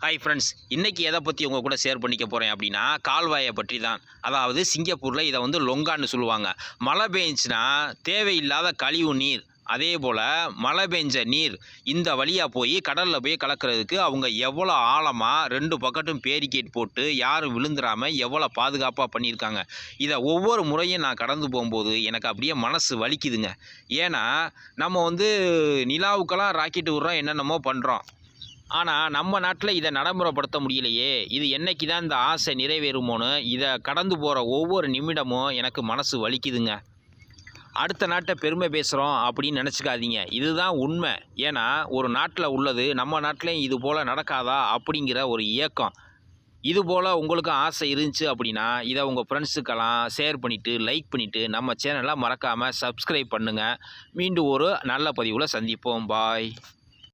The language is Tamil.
ஹாய் ஃப்ரெண்ட்ஸ், இன்றைக்கி எதை பற்றி உங்கள் கூட ஷேர் பண்ணிக்க போகிறேன் அப்படின்னா கால்வாயை பற்றி தான். அதாவது சிங்கப்பூரில் இதை லொங்கான்னு சொல்லுவாங்க. மழை பெஞ்சுன்னா தேவையில்லாத கழிவு நீர், அதே போல் மழை பெஞ்ச நீர் இந்த வழியாக போய் கடலில் போய் கலக்கிறதுக்கு அவங்க எவ்வளோ ஆழமாக 2 பக்கட்டும் பேரிகேட் போட்டு யாரும் விழுந்துடாமல் எவ்வளோ பாதுகாப்பாக பண்ணியிருக்காங்க. இதை ஒவ்வொரு முறையும் நான் கடந்து போகும்போது எனக்கு அப்படியே மனசு வலிக்குதுங்க. ஏன்னா நம்ம நிலாவுக்கெல்லாம் ராக்கெட்டு விட்றோம், என்னென்னமோ பண்ணுறோம். ஆனால் நம்ம நாட்டில் இதை நடைமுறைப்படுத்த முடியலையே. இது என்னைக்கு தான் இந்த ஆசை நிறைவேறுமோன்னு இதை கடந்து போகிற ஒவ்வொரு நிமிடமும் எனக்கு மனசு வலிக்குதுங்க. அடுத்த நாட்டை பெருமை பேசுகிறோம் அப்படின்னு நினச்சிக்காதீங்க, இதுதான் உண்மை. ஏன்னா ஒரு நாட்டில் உள்ளது நம்ம நாட்டிலையும் இது போல் நடக்காதா அப்படிங்கிற ஒரு ஏக்கம். இது போல் உங்களுக்கும் ஆசை இருந்துச்சு அப்படின்னா இதை உங்கள் ஃப்ரெண்ட்ஸுக்கெல்லாம் ஷேர் பண்ணிவிட்டு லைக் பண்ணிவிட்டு நம்ம சேனலை மறக்காமல் சப்ஸ்கிரைப் பண்ணுங்கள். மீண்டும் ஒரு நல்ல பதிவில் சந்திப்போம். பாய்.